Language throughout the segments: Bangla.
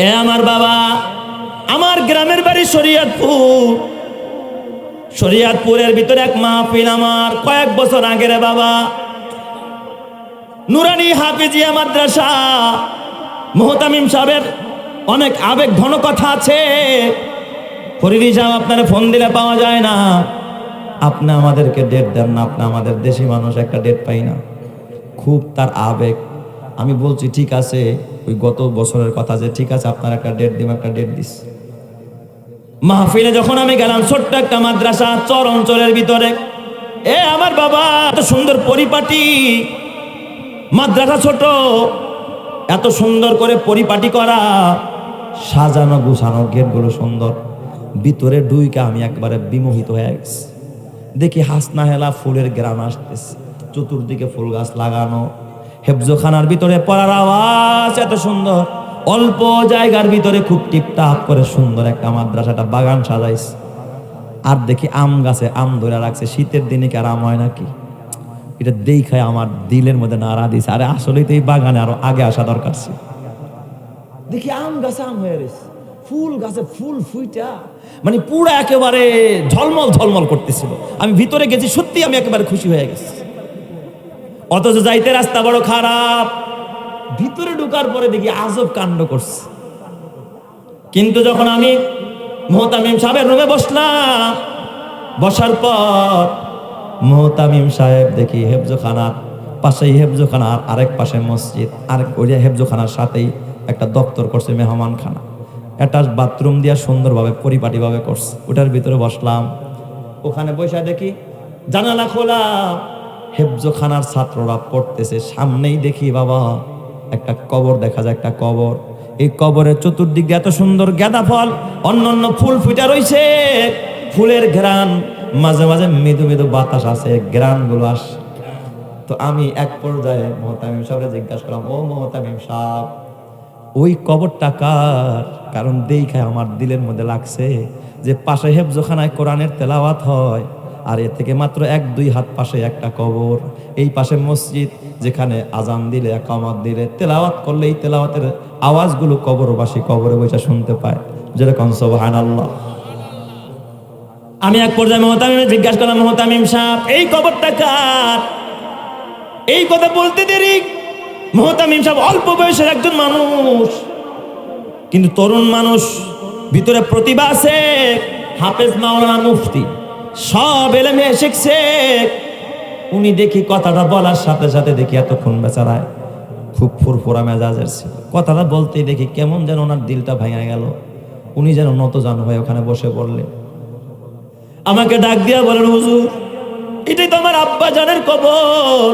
এ আমার বাবা, আমার গ্রামের বাড়ি শরীয়তপুরের ভিতরে এক মাহফিল আমার কয়েক বছর আগে রে বাবা। নুরানি হাফিজিয়া মাদ্রাসা, মুহতামিম সাহেবের অনেক আবেগ ঘন কথা আছে। ফরিদি সাহেব আপনারা ফোন দিলে পাওয়া যায় না, আপনি আমাদেরকে ডেট দেন না, আপনি আমাদের দেশি মানুষ, একটা ডেট পাই না। খুব তার আবেগ। আমি বলছি ঠিক আছে, ওই গত বছরের কথা, যে ঠিক আছে আপনার একটা ডেট দিব, একটা ডেট দিস। মাহফিলে যখন আমি গেলাম, ছোট্ট একটা মাদ্রাসা চর অঞ্চলের ভিতরে, এ আমার বাবা, এত সুন্দর পরিপাটি মাদ্রাসা, ছোট, এত সুন্দর করে পরিপাটি করা, সাজানো গুছানো, গেটগুলো সুন্দর। ভিতরে ঢুইকে আমি একবারে বিমোহিত হয়ে গেছি। দেখি হাসনা হেলা ফুলের গ্রাম আসতেছে, চতুর্দিকে ফুল গাছ লাগানো, হেফজোখানার ভিতরে পড়ার আওয়াজ এত সুন্দর, অল্প জায়গার ভিতরে খুব টিপটাপ করে সুন্দর একটা মাদ্রাসাটা বাগান সাজাইছে। আর দেখি আম গাছে আম ধরে রাখছে, শীতের দিনে কি আর আম হয় নাকি? এটা দেখায় আমার দিলের মধ্যে নাড়া দিছে, আরে আসলেই তো এই বাগানে আরো আগে আসা দরকার ছিল। দেখি আম গাছে আম হয়ে রয়েছে, ফুল গাছে ফুল ফুইটা, মানে পুরো একেবারে ঝলমল ঝলমল করতেছিল। আমি ভিতরে গেছি, সত্যি আমি একেবারে খুশি হয়ে গেছি। অথচ যাইতে রাস্তা বড় খারাপ। ভিতরে ঢুকার পরে দেখি আজব কাণ্ড করছে। কিন্তু যখন আমি মুহতামিম সাহেবের রুমে বসলাম, বসার পর মুহতামিম সাহেব দেখি হেফজোখানার পাশেই, হেফজোখানার আরেক পাশে মসজিদ, আরেক ওই হেফজোখানার সাথেই একটা দপ্তর করছে, মেহমানখানা, একটা বাথরুম দিয়া সুন্দরভাবে পরিপাটিভাবে করছে। ওটার ভিতরে বসলাম, ওখানে বসে দেখি জানালা খোলা, হেফজোখানার ছাত্ররা পড়তেছে। সামনেই দেখি বাবা একটা কবর দেখা যায়, একটা কবর। এই কবরের চতুর্দিকে এত সুন্দর গাঁদা ফল, অন্যান্য ফুল ফুটা রয়েছে, ফুলের ঘ্রাণ, মাঝে মাঝে মৃদু মৃদু বাতাস আছে, ঘ্রাণগুলো আসে। তো আমি এক পর্যায়ে মুহতামিম সাহেবকে জিজ্ঞাসা করলাম, ও মুহতামিম সাহেব, ওই কবরটা কার? কারণ দেখায় আমার দিলের মধ্যে লাগছে যে পাশে হেফজোখানায় কোরআনের তেলাওয়াত হয়, আর এর থেকে মাত্র 1-2 হাত পাশে একটা কবর, এই পাশে মসজিদ, যেখানে আজান দিলে, ইকামত দিলে, তেলাওয়াত করলে এই তেলাওয়াতের আওয়াজগুলো কবরবাসী কবরে বসে শুনতে পায়, যেরকম সুবহানাল্লাহ। আমি এক পর্যায়ে মুহতামিমকে জিজ্ঞাসা করলাম, মুহতামিম সাহেব, এই কবরটা কার? এই কথা বলতে দেরি মুহতামিম সাহেব অল্প বয়সের একজন মানুষ, কিন্তু তরুণ মানুষ, ভিতরে প্রতিভা আছে, হাফেজ, মাওলানা, মুফতি, সব এলেমে শিখছে। উনি দেখি কথাটা বলার সাথে সাথে দেখি এতক্ষণ বেচারায় খুব ফুরফুরা মেজাজের ছিল। কথাটা বলতেই দেখি কেমন যেন ওনার দিলটা ভেঙে গেল, উনি যেন নতজানু হয়ে ওখানে বসে পড়লেন। আমাকে ডাক দিয়া বলেন, হুজুর, এটাই তো আমার আব্বা জানের কবর,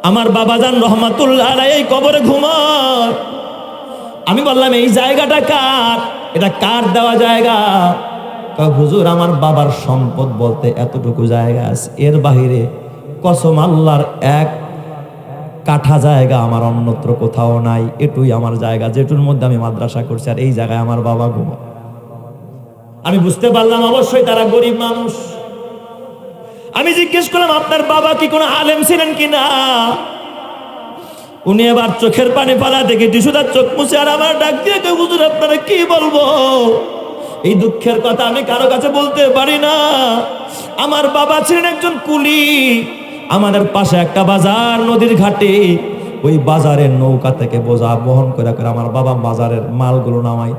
আমার বাবা জান রহমাতুল্লাহ আলাইহি এই কবরে ঘুমায়। আমি বললাম, এই জায়গাটা কার? এটা কার দেওয়া জায়গা? হুজুর, আমার বাবার সম্পদ বলতে এতটুকু জায়গা আছে, এর বাহিরে কসম আল্লাহর 1 কাঠা জায়গা আমার অন্যত্র কোথাও নাই, এটুই আমার জায়গা, যেটুর মধ্যে আমি মাদ্রাসা করছি, আর এই জায়গায় আমার বাবা ঘুমায়। আমি বুঝতে পারলাম অবশ্যই তারা গরিব মানুষ। আমি জিজ্ঞেস করলাম, আপনার বাবা কি কোনো আলেম ছিলেন কিনা? উনি এবার চোখের পানি ফেলা দেখে টিসুদার চোখ মুছে আর আমার ডাক দিয়ে, হুজুর, আপনারা কি বলবো, এই দুঃখের কথা আমি কারো কাছে বলতে পারি না। আমার বাবা ছিলেন একজন কুলি, আমাদের পাশে একটা বাজার, নদীর ঘাটে, ওই বাজারের নৌকা থেকে বোঝা বহন করে করে আমার বাবা বাজারের মালগুলো নামাই।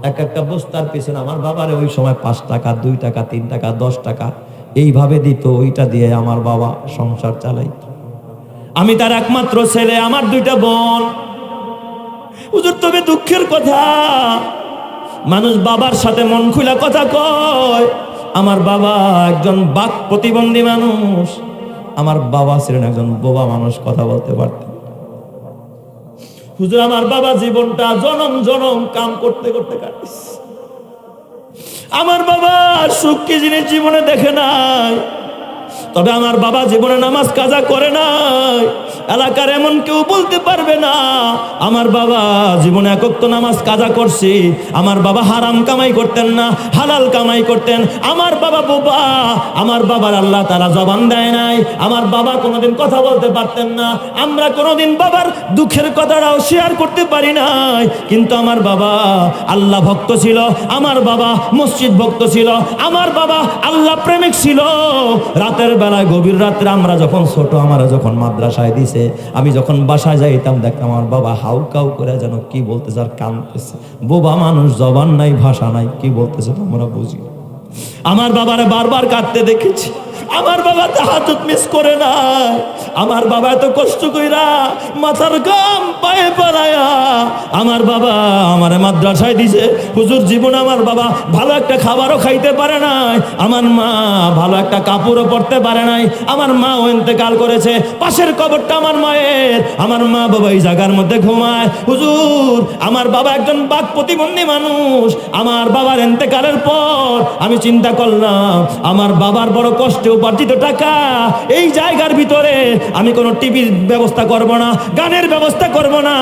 এক একটা বস্তার পিছনে আমার বাবারে ওই সময় 5 টাকা, 2 টাকা, 3 টাকা, 10 টাকা এইভাবে দিত, ওইটা দিয়ে আমার বাবা সংসার চালাইত। আমি তার একমাত্র ছেলে, আমার 2টা বোন। হুজুর, তবে দুঃখের কথা, মানুষ বাবার সাথে মন খুলা কথা কয়, আমার বাবা একজন বাক প্রতিবন্ধী মানুষ, আমার বাবা ছিলেন একজন বোবা মানুষ, কথা বলতে পারতেন। হুজুর, আমার বাবা জীবনটা জনম জনম কাম করতে করতে কাটিস। আমার বাবা সুখ কি জিনিস জীবনে দেখে নাই, তবে আমার বাবা জীবনে নামাজ কাজা করে নাই। এলাকার এমন কেউ বলতে পারবে না আমার বাবা জীবনে এক ওয়াক্ত নামাজ কাজা করছে। আমার বাবা হারাম কামাই করতেন না, হালাল কামাই করতেন। আমার বাবা বোবা, আমার বাবার আল্লাহ তাআলা জবান দেয় নাই। আমার বাবা কোনোদিন কথা বলতে পারতেন না। আমরা কোনোদিন বাবার দুঃখের কথাটাও শেয়ার করতে পারি নাই। কিন্তু আমার বাবা আল্লাহ ভক্ত ছিল, আমার বাবা মসজিদ ভক্ত ছিল, আমার বাবা আল্লাহ প্রেমিক ছিল। রাতের বেলায় গভীর রাত্রে আমরা যখন ছোট, আমরা যখন মাদ্রাসায় দিছে, আমি যখন বাসায় যাইতাম দেখতাম আমার বাবা হাউ কাউ করে যেন কি বলতেছে আর কাঁদতেছে। বোবা মানুষ, জবান নাই, ভাষা নাই, কি বলতেছে তোমরা বুঝি। আমার বাবারে বারবার কাঁদতে দেখেছি। আমার বাবা তাহাজ্জুদ মিস করে নাই। আমার বাবা এত কষ্ট কইরা মাথার ঘাম পায়ে পড়ায়া আমার বাবা আমারে মাদ্রাসায় দিছে। হুজুর জীবন আমার বাবা ভালো একটা খাবারও খাইতে পারে নাই, আমার মা ভালো একটা কাপড়ও পরতে পারে নাই। আমার মাও ইন্তেকাল করেছে, পাশের কবরটা আমার মায়ের। আমার মা বাবা এই জায়গার মধ্যে ঘুমায়। হুজুর আমার বাবা একজন বাক প্রতিবন্ধী মানুষ। আমার বাবার ইন্তেকালের পর আমি চিন্তা করলাম আমার বাবার বড় কষ্টে উপার্জিত টাকা এই জায়গার ভিতরে আমি কোনো টিভির ব্যবস্থা করব না, গানের ব্যবস্থা করব না।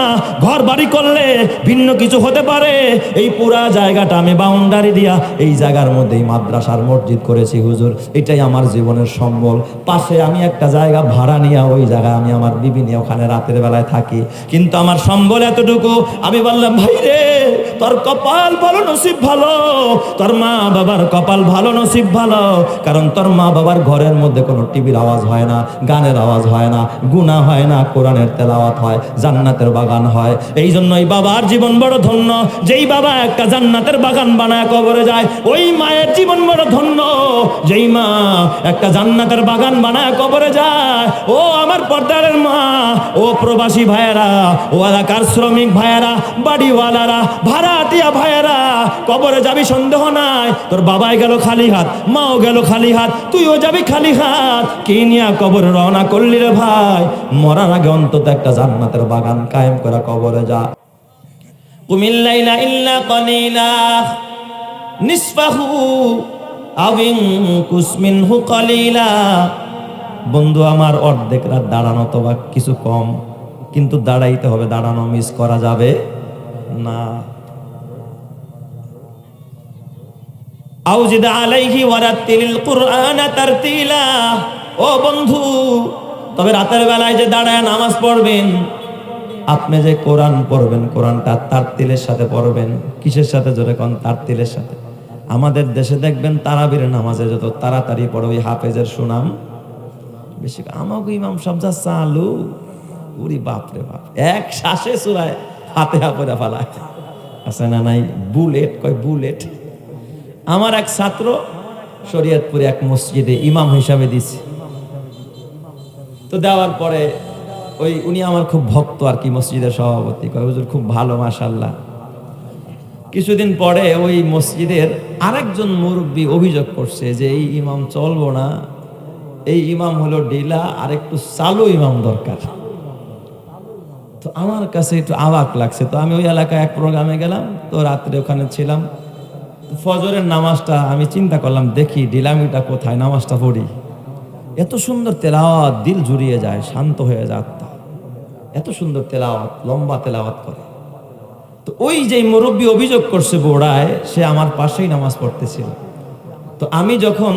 ঘর বাড়ি করলে ভিন্ন কিছু হতে পারে। এই পুরা জায়গাটা আমি বাউন্ডারি দিয়া এই জায়গার মধ্যেই মাদ্রাসার মসজিদ করেছি হুজুর। এটাই আমার জীবনের সম্বল। পাশে আমি একটা জায়গা ভাড়া নিয়ে ওই জায়গায় আমি আমার বিবি নিয়ে ওখানে রাতের বেলায় থাকি। কিন্তু আমার সম্বল এতটুকু। আমি বললাম ভাই রে, তোর কপাল ভালো, নসিব ভালো, তোর মা বাবার কপাল ভালো, নসিব ভালো। কারণ তোর মা বাবার ঘরের মধ্যে কোনো টিভির আওয়াজ হয় না, গানের আওয়াজ হয় না, গুনাহ হয় না, কোরআনের তেলাওয়াত হয়, জান্নাতের বাগান হয়। এই জন্যই বাবার জীবন বড় ধন্য। যেই বাবা একটা জান্নাতের বাগান বানায় কবরে যায়, ওই মায়ের জীবন বড় ধন্য। যেই মা একটা জান্নাতের বাগান বানায় কবরে যায়। ও আমার পর্দারের মা, ও প্রবাসী ভাইয়েরা, ও এলাকার শ্রমিক ভাইয়েরা, বাড়িওয়ালারা, ভাড়াটিয়া ভাইয়েরা, কবরে যাবি সন্দেহ নাই। তোর বাবাই গেল খালি হাত, মাও গেল খালি হাত, তুইও যাবি খালি হাত। কি নিয়া কবরে রওনা করলি রে ভাই? মরার আগে অন্তত একটা জান্নাতের বাগান কায়েম করে কবরে যা। কুমিল লাইলা ইল্লা কালিলা নিসফাহু আও ইনকুস মিনহু কালিলা। বন্ধু আমার, অর্ধেক রাত দাঁড়ানো তো বা কিছু কম, কিন্তু দাঁড়াইতে হবে, দাঁড়ানো মিস করা যাবে না। আউজিদ আলাইহি ওয়ারাতিলিল কুরআনা তারতিলা। ও বন্ধু, তবে রাতের বেলায় যে দাঁড়ায় নামাজ পড়বেন, আপনি যে কোরআন পড়বেন, কোরআনটা তারতিলের সাথে পড়বেন। কিসের সাথে? জোরে কোন? তারতিলের সাথে। আমাদের দেশে দেখবেন তারাবির নামাজে যত তাড়াতাড়ি পড়ে ওই হাফেজের সুনাম বেশি। আমাকে ইমাম সাহেব যা চালু, উরি বাপ রে বাপ, এক শ্বাসে সূরায় ফাতিহা পড়ে ফেলায়। আছে না নাই? বুলেট কয় বুলেট। আমার এক ছাত্র শরীয়তপুরে এক মসজিদে ইমাম হিসাবে দিছে। তো দেওয়ার পরে ওই উনি আমার খুব ভক্ত আর কি, মসজিদের সভাপতি। কয় হুজুর খুব ভালো, মাশাআল্লাহ। কিছুদিন পরে ওই মসজিদের আরেকজন মুরব্বী অভিযোগ করছে যে এই ইমাম চলবো না, এই ইমাম হলো ঢিলা, আর একটু চালু ইমাম দরকার। তো আমার কাছে একটু অবাক লাগছে। তো আমি ওই এলাকায় এক প্রোগ্রামে গেলাম, তো রাত্রে ওখানে ছিলাম। ফজরের নামাজটা আমি চিন্তা করলাম, দেখি ঢিলামিটা কোথায়, নামাজটা পড়ি। এত সুন্দর তেলাওয়াত, দিল জুড়িয়ে যায়, শান্ত হয়ে যায় আত্মা। এত সুন্দর তেলাওয়াত, লম্বা তেলাওয়াত করে। তো ওই যে মুরব্বী অভিযোগ করছে বোড়ায়, সে আমার পাশেই নামাজ পড়তেছিল। তো আমি যখন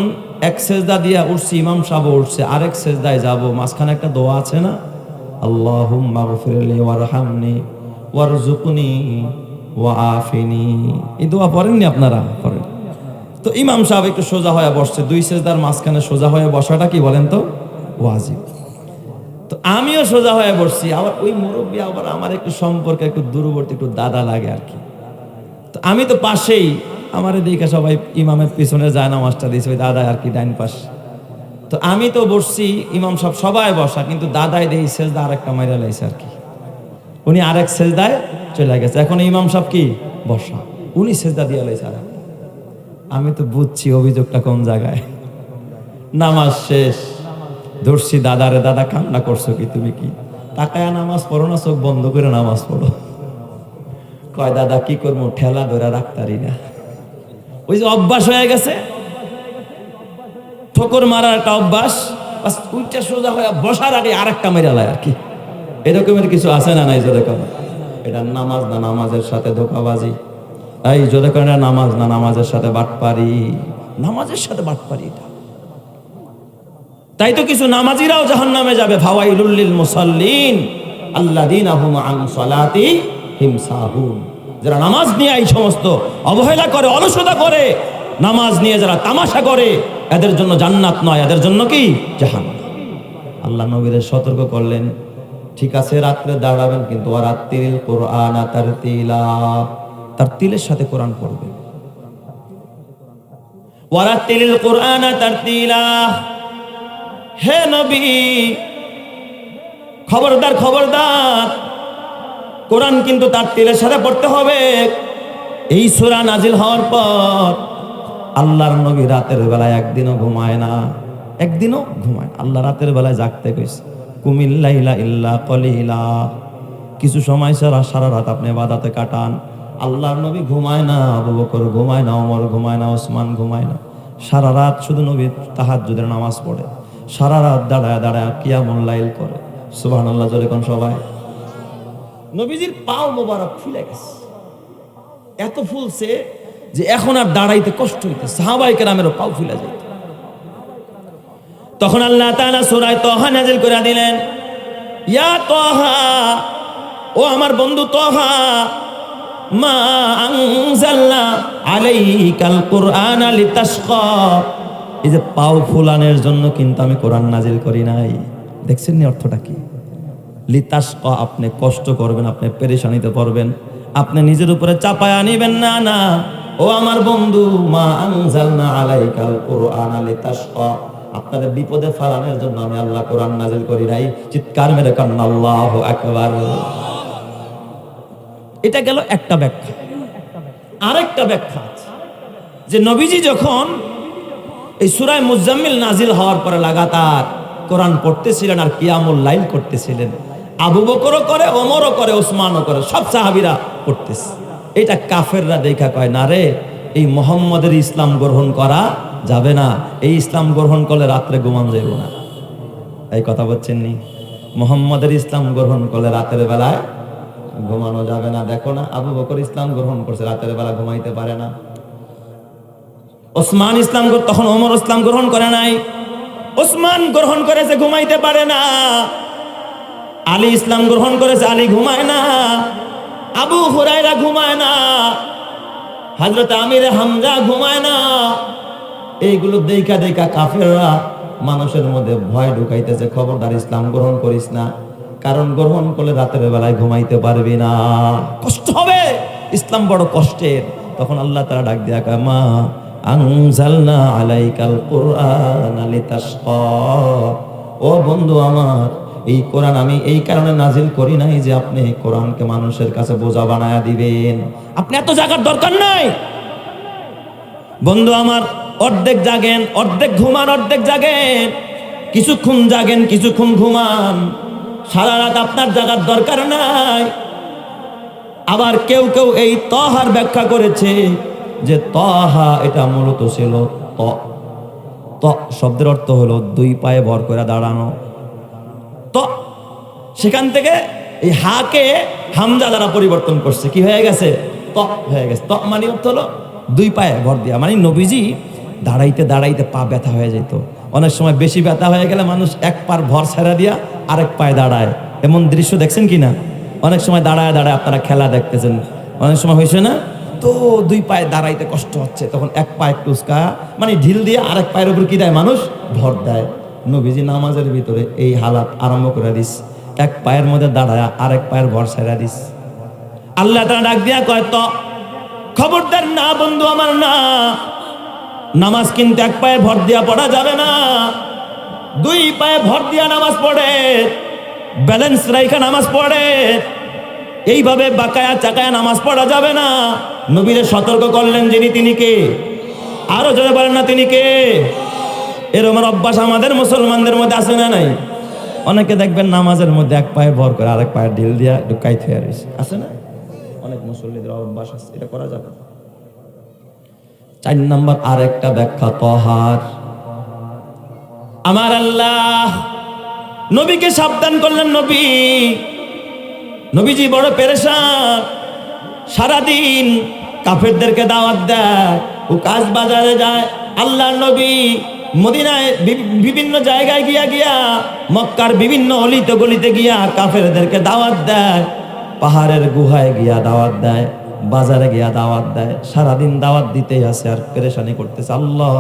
এক সেজদা দিয়া উঠছি, ইমাম সাহেব উঠছে, আরেক সেজদায় যাব, মাঝখানে একটা দোয়া আছে না, আল্লাহুম্মা গফিরলি ওয়ারহামনি ওয়ারযুকনি ওয়াআফিনি। এই দোয়া পড়েননি আপনারা? পড়েন। তো ইমাম সাহেব একটু সোজা হয়ে বসছে, দুই সেজদার মাঝখানে সোজা হয়ে বসাটা কি বলেন তো? ওয়াজিব। তো আমিও সোজা হয়ে বসছি। আবার ওই মুরব্বী আবার আমার একটু সম্পর্কে একটু দূরবর্তী, একটু দাদা লাগে আর কি। তো আমি তো পাশেই, আমার দিকে সবাই ইমামের পিছনে যায় নামাজটা দিয়েছে, ওই দাদা আর কি ডাইন পাশ। তো আমি তো বসছি, ইমাম সাহেব সবাই বসা, কিন্তু দাদাই দেই সেজদা আরেকটা মাইরা লাইছে আর কি। উনি আরেক সেজদায় চলে গেছে। এখন ইমাম সাহেব কি বসা, উনি সেজদা দিয়ে লাইছে আর আমি তো বুঝছি অভিযোগটা কোন জায়গায়। নামাজ শেষ, ধরছি দাদারে, দাদা কান্না করছো কি তুমি? কি তাকায়া নামাজ পড়ো না, চোখ বন্ধ করে নামাজ পড়ো। কয় দাদা কি করবো, ঠেলা ধরে রাখতারি না। ওই যে অভ্যাস হয়ে গেছে, ঠোকর মারার একটা অভ্যাস, বাস উইটা সোজা হয়ে বসার আগে আরেকটা মেরে লায় আর কি, এরকমের কিছু আছে না নাই? জোরে করেন, এটা নামাজ না নামাজের সাথে ধোঁকাবাজি? এই জোরে করেন, এটা নামাজ না নামাজের সাথে বাটপারি? নামাজের সাথে বাটপারি এটা। তাই তো কিছু নামাজিরাও জাহান্নামে যাবে। ফাওয়াইলুল লিল মুসাল্লিন আল্লাযীনা হুম আন সালাতিহিম সাহুন। যারা নামাজ নিয়ে এই সমস্ত অবহেলা করে, অলসতা করে, নামাজ নিয়ে যারা তামাশা করে, এদের জন্য জান্নাত নয়, এদের জন্য কি? জাহান্নাম। আল্লাহ নবীদের সতর্ক করলেন, ঠিক আছে রাত্রে দাঁড়াবেন, কিন্তু ওয়ারাত্তিল কুরআনা তারতিলা, তারতিলের সাথে কোরআন পড়বেন। ওয়ারাত্তিল কুরআনা তারতিলা, হে নবী খবরদার খবরদার, কোরআন কিন্তু তারতিলের সাথে পড়তে হবে। এই সূরা নাজিল হওয়ার পর আল্লাহর নবী রাতের বেলায় একদিনও ঘুমায় না, একদিনও ঘুমায় না। আল্লাহ রাতের বেলায় জাগতে কইছে, কুমিল লাইলা ইল্লা কলিলা, কিছু সময় সারা রাত আপনি ইবাদতে কাটান। আল্লাহর নবী ঘুমায় না, আবু বকর ঘুমায় না, ওমর ঘুমায় না, ওসমান ঘুমায় না, সারা রাত শুধু নবী তাহাজ্জুদের নামাজ পড়ে, সারা রাত দাঁড়ায় দাঁড়ায় কিয়ামুল লাইল করে। সুবহানাল্লাহ, জোরে কোন সবাই। নবীজির পাও মোবারক ফুলে গেছে, এত ফুলছে যে এখন আর দাঁড়াইতে কষ্ট হইতে, সাহাবায়ে কেরামেরও পাও ফুলে যায়। তখন আল্লাহ তাআলা সূরা তাহা নাযিল করে দিলেন, ইয়া তাহা, ও আমার বন্ধু তাহা, মা আনজালনা আলাইকাল কুরআনা লিতাশকা, এই যে পাও ফুলানোর জন্য কিন্তু আমি কোরআন নাজিল করি নাই। দেখছেন নি অর্থটা কি? লিতাশকা, আপনি কষ্ট করবেন, আপনি পেরেশানিতে পড়বেন, আপনি নিজের উপরে চাপায় আনিবেন না। না, ও আমার বন্ধু, মা আনজালনা আলাইকাল কুরআনা লিতাশকা, আপনার বিপদে ফালানোর জন্য আমি আল্লাহ কোরআন নাজিল করি নাই। চিৎকার মেরে কান আল্লাহু আকবার। এটা গেল একটা ব্যাখ্যা। আরেকটা ব্যাখ্যা আছে যে নবীজি যখন এই সূরা মুজাম্মিল নাজিল হওয়ার পরে লাগাতার কোরআন পড়তেছিলেন আর কিয়ামুল লাইল করতেছিলেন, আবু বকরও করে, ওমরও করে, ওসমানও করে, সব সাহাবীরা পড়তেছে। এটা কাফেররা দেখা কয়, না রে, এই মুহাম্মদের ইসলাম গ্রহণ করা যাবে না, এই ইসলাম গ্রহণ করলে রাত্রে ঘুমান যাইব না। এই কথা বলছেন নি? মুহাম্মদের ইসলাম গ্রহণ করলে রাতের বেলায় ঘুমানো যাবে না। দেখো না, আবু বকর ইসলাম গ্রহণ করছে, রাতের বেলা ঘুমাইতে পারে না। ওসমান ইসলাম, তখন ওমর ইসলাম গ্রহণ করে নাই, ওসমান গ্রহণ করেছে, ঘুমাইতে পারে না। আলী ইসলাম গ্রহণ করেছে, আলী ঘুমায় না। আবু হুরায়রা ঘুমায় না, হযরত আমির হামজা ঘুমায় না। এইগুলো দেখা দেখা কাফেররা মানুষের মধ্যে ভয় ঢুকাইতেছে, খবরদার ইসলাম গ্রহণ করিস না, কারণ গ্রহণ করলে রাতের বেলায় ঘুমাইতে পারবি না, কষ্ট হবে, ইসলাম বড় কষ্টের। তখন আল্লাহ তাআলা ডাক দিয়া কয়, মা আনজালনা আলাইকাল কুরআনা লিতাশকা, ও বন্ধু আমার, এই কোরআন আমি এই কারণে নাজিল করি নাই যে আপনি কোরআনকে মানুষের কাছে বোঝা বানায়া দিবেন। আপনি এত জাগার দরকার নাই বন্ধু আমার। অর্ধেক জাগেন, অর্ধেক ঘুমান, অর্ধেক জাগেন, কিছুক্ষণ জাগেন, কিছুক্ষণ ঘুমান, সারা রাত আপনার জাগার দরকার নাই। আবার কেউ কেউ এই তহার ব্যাখ্যা করেছে যে তহা এটা মূলত ছিল ত শব্দের অর্থ হলো দুই পায়ে ভর করে দাঁড়ানো। তো সেখান থেকে এই হাকে হামজা দ্বারা পরিবর্তন করছে, কি হয়ে গেছে? ত হয়ে গেছে। ত মানে অর্থ হলো দুই পায়ে ভর দিয়া, মানে নবীজি দাঁড়াইতে দাঁড়াইতে পা ব্যথা হয়ে যেত। অনেক সময় বেশি ব্যথা হয়ে গেলে মানুষ এক পার ভর ছেড়ে দিয়া আরেক পায়ে দাঁড়ায়, এমন দৃশ্য দেখছেন কিনা? অনেক সময় দাঁড়ায় দাঁড়ায় আপনারা খেলা দেখতেছেন, অনেক সময় হয়েছে না? তো দুই পায়ে দাঁড়াইতে কষ্ট হচ্ছে, তখন এক পায়ে একটু উস্কা, মানে ঢিল দিয়ে আরেক পায়ের উপর কি দেয়? মানুষ ভর দেয়। নবীজি নামাজের ভিতরে এই হালাত আরম্ভ করে দিস, এক পায়ের মধ্যে দাঁড়ায় আরেক পায়ের ভর ছেড়ে দিস। আল্লাহ তাআলা ডাক দিয়া কয়, তো খবরদার না বন্ধু আমার, না, নামাজ কিন্তু এক পায়ে ভর দিয়া পড়া যাবে না, দুই পায়ে ভর দিয়া নামাজ পড়ে, ব্যালেন্স রাইখা নামাজ পড়ে, এইভাবে বাঁকায়া চাকায়া নামাজ পড়া যাবে না। নবীরে সতর্ক করলেন যিনি, তিনি কে? আরো জোরে বলেন না, তিনি কে? এরকম অভ্যাস আমাদের মুসলমানদের মধ্যে আছে না নাই? অনেকে দেখবেন নামাজের মধ্যে এক পায়ে ভর করে আরেক পায়ে ঢিল দিয়া ঢুকাই থুয়ে রয়েছে, আছে না? অনেক মুসল্লিদের অভ্যাস আছে, এটা করা যাবে না। 4 নম্বর আরেকটা ব্যাখ্যা তহার, আমার আল্লাহ নবীকে সাবধান করলেন। নবীজি বড় পেরেশান, সারাদিন কাফেরদেরকে দাওয়াত দেয়, ও কাজ বাজারে যায়। আল্লাহর নবী মদিনায় বিভিন্ন জায়গায় গিয়া মক্কার বিভিন্ন অলিতে গলিতে গিয়া কাফেরদেরকে দাওয়াত দেয়, পাহাড়ের গুহায় গিয়া দাওয়াত দেয়, বাজারে গিয়া দাওয়াত দেয়। সারাদিন দাওয়াত দিতেই আছে আর পেরেশানি করতেছে। আল্লাহ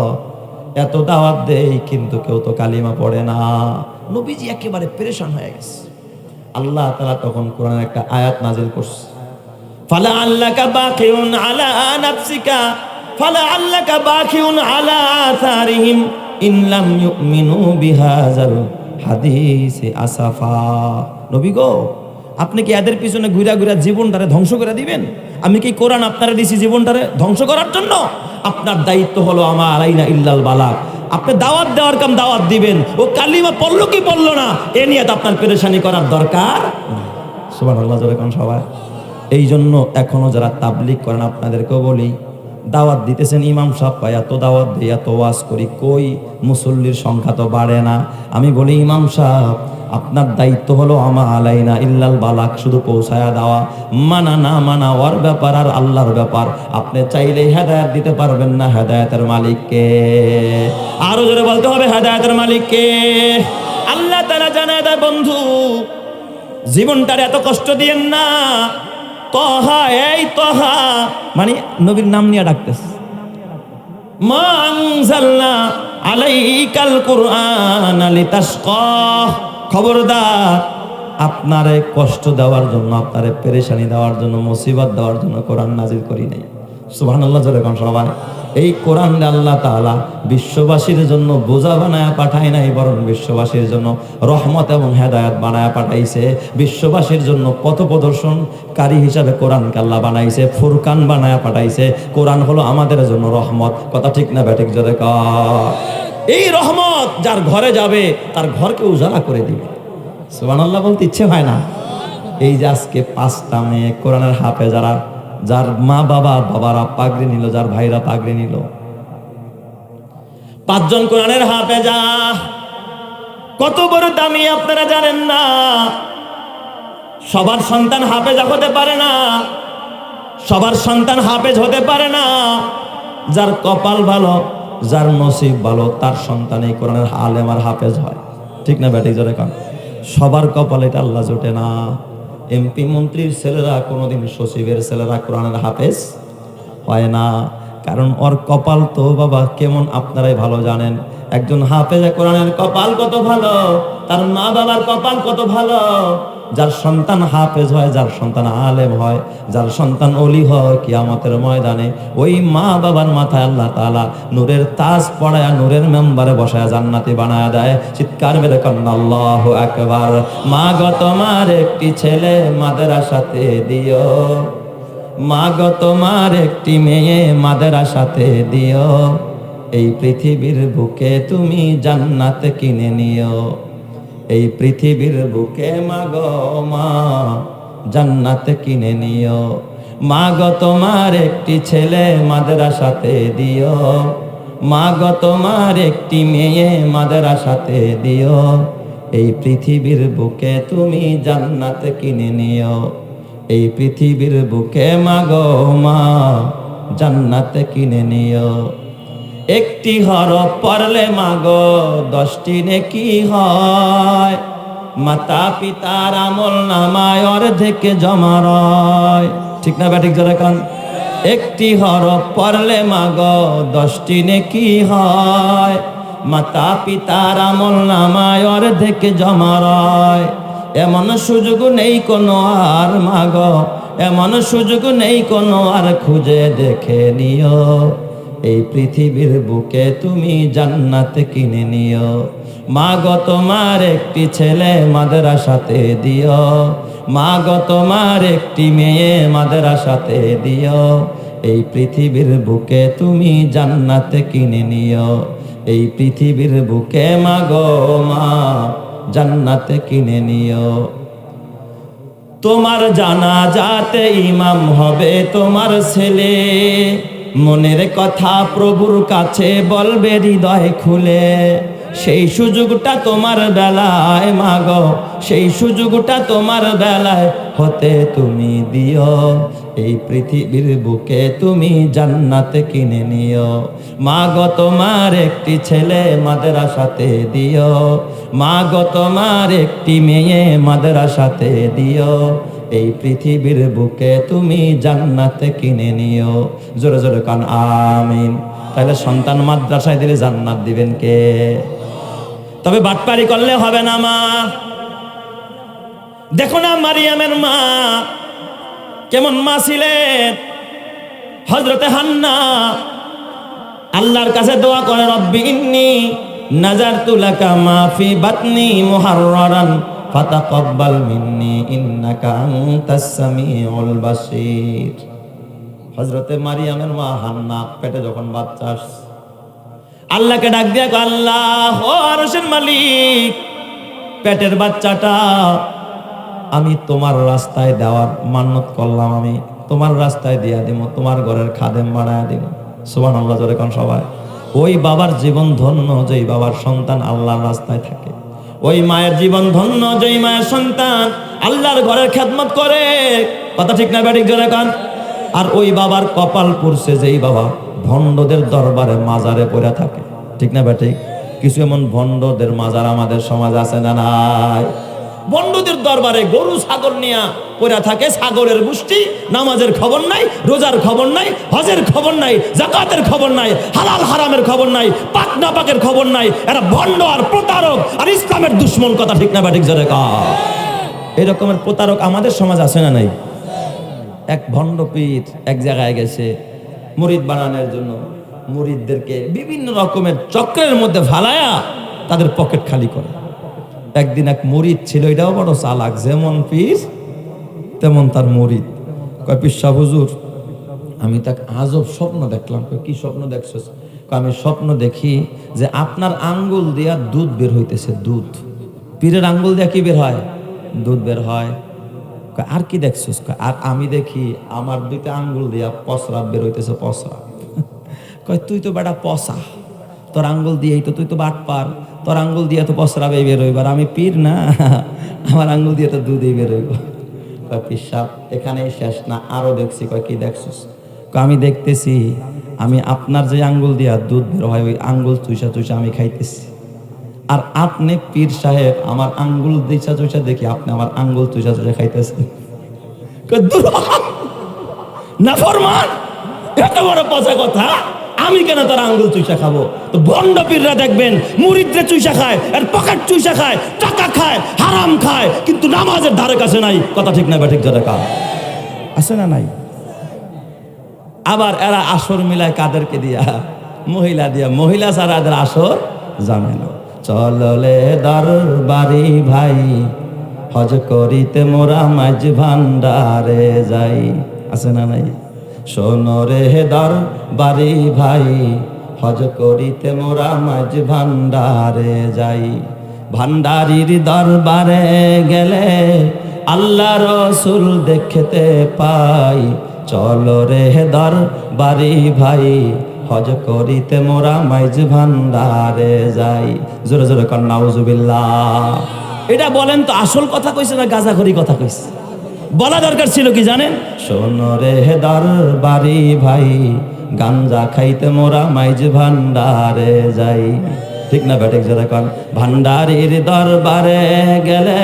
এত দাওয়াত দেই কিন্তু কেউ তো কালিমা পড়ে না। নবীজি একেবারে পেরেশান হয়ে গেছে। আল্লাহ তাআলা তখন কোরআনের একটা আয়াত নাজিল করছে, ফালাআল্লাকা বাকিউন আলা নাফসিকা ফালাআল্লাকা বাকিউন আলা আথারিহিম ইন লাম ইউমিনু বিহাযাল হাদিসি আসাফা। নবী গো, আপনি কি এদের পিছনে ঘুরা ঘুরা জীবনটারে ধ্বংস করে দিবেন? আমি কি কোরআন আপনারে দিছি জীবনটারে ধ্বংস করার জন্য? আপনার দায়িত্ব হলো আমা আলাইনা ইল্লাল বালাগ। আপনি দাওয়াত দেওয়ার কাম দাওয়াত দিবেন, ও কালিমা পড়লো কি পড়লো না এ নিয়ে তো আপনার পেরেশানি করার দরকার। সুবহানাল্লাহ, জোরে কোন সবাই। এই জন্য এখনো যারা তাবলিগ করেন আপনাদেরকেও বলি, দাওয়াত দিতেছেন ইমাম সাহেব ভাই, এত দাওয়াত দিয়ে এত ওয়াজ করি, কই মুসল্লির সংখ্যা তো বাড়ে না। আমি বলি ইমাম সাহেব, আপনার দায়িত্ব হলো আমা আলাইনা ইল্লাল বালাগ, শুধু পৌঁছায়া দেওয়া। মানা না মানা ওর ব্যাপার আর আল্লাহর ব্যাপার। আপনি চাইলে হেদায়েত দিতে পারবেন না, হেদায়েতের মালিককে। আরো জোরে বলতে হবে, হেদায়েতের মালিককে। আল্লাহ তাআলা জানায় দেয়, বন্ধু জীবনটার এত কষ্ট দিয়েন না। তহা, এই তহা মানে নবীর নাম নিয়ে ডাকতেছে। মা আনজালনা আলাইকাল কুরআন লিতাশকা। খবরদার, আপনারে কষ্ট দেওয়ার জন্য, আপনারে পেরেশানি দেওয়ার জন্য, মুসিবত দেওয়ার জন্য কোরআন নাজিল করি নাই। সুবহানাল্লাহ, জোরে কোন সবাই। এই কোরআন আল্লাহ তাআলা বিশ্ববাসীর জন্য বোঝা বানায়া পাঠায় নাই, বরং বিশ্ববাসীর জন্য রহমত এবং হেদায়েত বানায়া পাঠাইছে। বিশ্ববাসীর জন্য পথ প্রদর্শনকারী হিসাবে কোরআনকে আল্লাহ বানাইছে, ফুরকান বানায়া পাঠাইছে। কোরআন হলো আমাদের জন্য রহমত। কথা ঠিক না ব্যাঠিক? জোরে কর। এই রহমত যার ঘরে যাবে তার ঘরকে উজালা করে দিবে। সুবহানাল্লাহ বলতে ইচ্ছে হয় না? এই যে আজকে 5টা মেয়ে কোরআনের হাফেজ, যার মা বাবারা পাগড়ি নিল, যার ভাইরা পাগড়ি নিল, 5 জন কোরআনের হাফেজা, কত বড় দামি আপনারা জানেন না। সবার সন্তান হাফেজা হতে পারে না, সবার সন্তান হাফেজ হতে পারে না। যার কপাল ভালো, যার নসিব ভালো, তার সন্তান এই কোরআনের আলেম আর হাফেজ হয়। ঠিক না ব্যাটি? জোরে কান। সবার কপালে এটা আল্লাহ জোটে না। এমপি মন্ত্রীর ছেলেরা, কোনোদিন সচিবের ছেলেরা কোরআনের হাফেজ হয় না, কারণ ওর কপাল তো বাবা কেমন আপনারাই ভালো জানেন। একজন হাফেজ কোরআনের কপাল কত ভালো, তার মা বাবার কপাল কত ভালো। যার সন্তান হাফেজ হয়, যার সন্তান আলেম হয়, যার সন্তান ওলি হয়, কিয়ামতের ময়দানে ওই মা বাবার মাথায় আল্লাহ তাআলা নূরের তাজ পড়ায়া, নূরের মেম্বারে বসায়া জান্নাতি বানায়া দেয়। চিৎকার মেরে কন্না আল্লাহু আকবার। মা গো তোমার একটি ছেলে মাদ্রাসাতে দিও, মা গো তোমার একটি মেয়ে মাদ্রাসাতে দিও, এই পৃথিবীর বুকে তুমি জান্নাত কিনে নিও। এই পৃথিবীর বুকে মা গো মা জান্নাত কিনে নিও। মা গো তোমার একটি ছেলে মাদ্রাসাতে দিও, মা গো তোমার একটি মেয়ে মাদ্রাসাতে দিও, এই পৃথিবীর বুকে তুমি জান্নাত কিনে নিও। এই পৃথিবীর বুকে মা গো মা জান্নাত কিনে নিও। একটি হরফ পড়লে মাগো 10টি নেকি হয়, মাতা পিতার আমল নামায় অর্ধেক জমা রয়। ঠিক না ব্যাঠিক? জোরে কান। একটি হরফ পড়লে মাগো 10টি নেকি হয়, মাতা পিতার আমল নামায় অর্ধেক জমা রয়। এমন সুযোগ নেই কোনো আর মাগো, এমন সুযোগ নেই কোনো আর, খুঁজে দেখে নিও। এই পৃথিবীর বুকে তুমি জান্নাত কিনে নিও। মা গো তোমার একটি ছেলে মাদ্রাসাতে দিও, মা গো তোমার একটি মেয়ে মাদ্রাসাতে দিও, এই পৃথিবীর বুকে তুমি জান্নাত কিনে নিও। এই পৃথিবীর বুকে মা গো মা জান্নাত কিনে নিও। তোমার জানাজাতে ইমাম হবে তোমার ছেলে, মনের কথা প্রভুর কাছে বলবে হৃদয় খুলে। সেই সুযোগটা তোমার বেলায় মাগো, সেই সুযোগটা তোমার বেলায় হতে তুমি দিও। এই পৃথিবীর বুকে তুমি জান্নাত কিনে নিও। মাগো তোমার একটি ছেলে মাদ্রাসাতে দিও, মাগো তোমার একটি মেয়ে মাদ্রাসাতে দিও। এই পৃথিবীর বুকে তুমি জান্নাত কিনে নিও। জোরে জোরে কান আমিন। তাহলে সন্তান মাদ্রাসায় দিলে জান্নাত দিবেন কে? তবে বাটপারি করলে হবে না মা। দেখো না মারিয়ামের মা কেমন মা ছিলেন। হযরতে হান্না আল্লাহর কাছে দোয়া করে, রব্বি ইন্নী নাযারতু লাকা মা ফি বাতনি মুহাররারান ফাতাকাব্বাল মিন্নি ইন্নাকা আনতাস সামিউল বাসীর। হযরতে মারিয়ামের মা হান্না পেটে যখন বাচ্চা আসছে, আল্লাহকে ডাক দিয়া কয়, আল্লাহ ও আরশের মালিক, পেটের বাচ্চাটা আমি তোমার রাস্তায় দেওয়ার মান্নত করলাম, আমি তোমার রাস্তায় দিয়া দিব, তোমার ঘরের খাদেম বানায় দিব। সুবহানাল্লাহ জোরে কোন সবাই। ওই বাবার জীবন ধন্য যেই বাবার সন্তান আল্লাহর রাস্তায় থাকে। ওই মায়ের জীবন ধন্য যেই মায়ের সন্তান আল্লাহর ঘরের খেদমত করে। কথা ঠিক না ব্যাঠিক জোরে কোন। আর ওই বাবার কপাল পুড়ছে যেই বাবা ভণ্ডদের দরবারে মাজারে পড়ে থাকে। ঠিক না ব্যাঠিক? কিছু এমন ভণ্ডদের মাজার আমাদের সমাজ আছে না নাই? বন্ধুদের দরবারে গরু ছাগল নিয়ে পড়ে থাকে, ছাগলের গোষ্ঠী। নামাজের খবর নাই, রোজার খবর নাই, হজের খবর নাই, যাকাতের খবর নাই, হালাল হারামের খবর নাই, পাক না পাকের খবর নাই। এরা ভণ্ড আর প্রতারক আর ইসলামের দুশ্মন। কথা ঠিক না ব্যাঠিক জোরে কা? এই রকমের প্রতারক আমাদের সমাজ আছে না নাই? এক ভণ্ড পীর এক জায়গায় গেছে মুরিদ বানানোর জন্য। মুরিদদেরকে বিভিন্ন রকমের চক্রের মধ্যে ফালায়া তাদের পকেট খালি করে। একদিন এক মুরিদ ছিল, এটাও বড় চালাক, যেমন পীর তেমন তার মুরিদ। কয়, পীর সাহেব হুজুর, আমি তাকে আজব স্বপ্ন দেখলাম। কয়, কি স্বপ্ন দেখছস? কয়, আমি স্বপ্ন দেখি যে আপনার আঙ্গুল দিয়া দুধ বের হইতেছে, দুধ। পীরের আঙ্গুল দিয়া কি বের হয়? দুধ বের হয়। কয়, আর কি দেখছস? কয়, আর আমি দেখি আমার দুইটা আঙ্গুল দিয়া পসরাব বের হইতেছে, পসরাব। কয়, তুই তো বেটা পসা, তোর আঙ্গুল দিয়েই তো, তুই তো বাটপার, তোর আঙ্গুল দিয়ে তো পসরাবে বের হইবার, আমি পীর না, আমার আঙ্গুল দিয়ে তো দুধই বের হইব। কয়, পীর সাহেব এখানেই শেষ না, আরো দেখছি। কয়, কি দেখছিস? কয়, আমি দেখতেছি আমি আপনার যে আঙ্গুল দিয়া দুধ বের হয় ওই আঙ্গুল চুষা চুষা আমি খাইতেছি, আর আপনি পীর সাহেব আমার আঙ্গুল দিশা চুষা দেখি আপনি আমার আঙ্গুল চুষা চুষা খাইতেছেন। নাফরমান, এত বড় পচা কথা, আমি কেন তার আঙ্গুল চুইসা খাবো? তো ভণ্ড পীররা দেখবেন মুরিদরে চুইসা খায়, আর পকেট চুইসা খায়, টাকা খায়, হারাম খায়, কিন্তু নামাজের ধারে কাছে নাই। কথা ঠিক না ব্যাঠিক জোরে কা? আছে না নাই? আবার এরা আসর মিলায় কাদেরকে দিয়া? মহিলা দিয়া। মহিলা ছাড়া এদের আসর জানে না। চললে দরবারি ভাই, হজ করিতে মোরা মাঝ ভান্ডারে যাই। আছে না নাই? শোনো রে দরবারি ভাই, হজ করিতে মোরা মাঝ ভান্ডারে যাই। ভান্ডারির দরবারে গেলে আল্লাহ রসুল দেখতে পাই। চলো রে দরবারি ভাই, হজ করিতে মোরা মাঝ ভান্ডারে যাই। জোরে জোরে কর নাউজুবিল্লাহ। এটা বলেন তো আসল কথা কইছে না গাঁজাখড়ি কথা কইছে? বলা দরকার ছিল কি জানেন? শোনো রে দরবারি ভাই, গাঞ্জা খাইতে মোরা মাইজ ভান্ডারে যাই। ঠিক না ব্যাঠিক জোরে কোন? ভান্ডারির দরবারে গেলে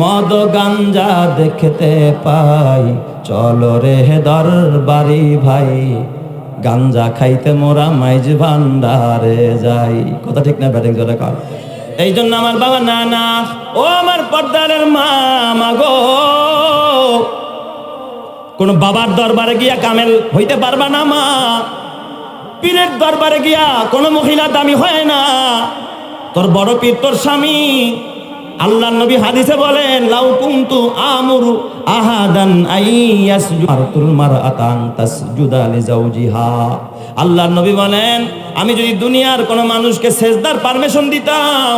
মদ গাঞ্জা দেখতে পাই। চলো রে দরবারি ভাই, গাঞ্জা খাইতে মোরা মাইজ ভান্ডারে যাই। কথা ঠিক না ব্যাঠিক জোরে কোন? এই জন্য আমার বাবা, না না, ও আমার পর্দারের মা, মাগো, কোন বাবার দরবারে গিয়া কামেল হইতে পারবা না মা। পীরের দরবারে গিয়া কোন মহিলা দামি হয় না। তোর বড় পীর তোর স্বামী। আল্লাহ নবী হাদিসে বলেন, লাউ কুনতু আমুরু আহাদান আইয়াসজুদাতুল মারআতান তাসজুদা লিজাওজিহা। আল্লাহ নবী বলেন, আমি যদি দুনিয়ার কোন মানুষকে সেজদার পারমিশন দিতাম,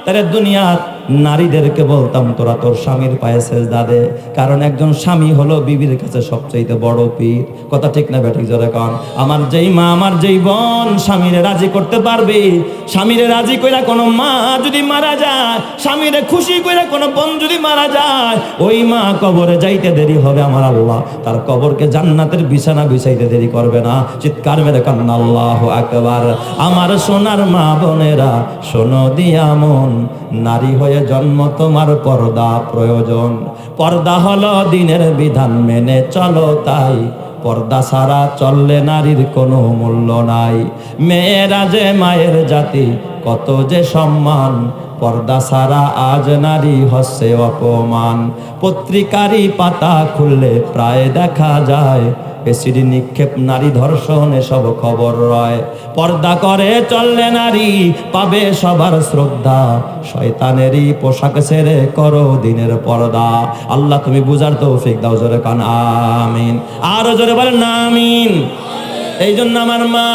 তাহলে দুনিয়ার নারীদেরকে বলতাম তোরা তোর স্বামীর পায়ে সেজদা দে, কারণ একজন স্বামী হলো বিবির কাছে সবচাইতে বড় পীর। কথা ঠিক না ব্যাঠিক জোরে কন? আমার যেই মা, আমার যেই বোন স্বামীরে রাজি করতে পারবে, স্বামীরে রাজি কইরা কোনো মা যদি মারা যায়, স্বামীরে খুশি কইরা কোনো বোন যদি মারা যায়, ওই মা কবরে যাইতে দেরি হবে, আমার আল্লাহ তার কবরকে জান্নাতের বিছানা বিছাইতে দেরি করবে না। চিৎকার মেরে কান্না আল্লাহু আকবার। আমার সোনার মা বোনেরা শোনো দিয়া মন, নারী হয়ে জন্ম তোমার পর্দা প্রয়োজন। পর্দা হলো দিনের বিধান মেনে চলো তাই, পর্দা ছাড়া চললে নারীর কোনো মূল্য নাই। মেয়েরা যে মায়ের জাতি কত যে সম্মান, পর্দা ছাড়া আজ নারী হচ্ছে অপমান। পত্রিকারই পাতা খুললে প্রায় দেখা যায়, এসিড নিক্ষেপ, নারী ধর্ষণ, এসব খবর রয়। পর্দা করে চললে নারী পাবে সবার শ্রদ্ধা, শয়তানেরই পোশাক ছেড়ে করো দিনের পর্দা। আল্লাহ তুমি বুঝার তৌফিক দাও, জোরে কান আমিন। আরো জোরে বলেন না আমিন। এই জন্য আমার মা,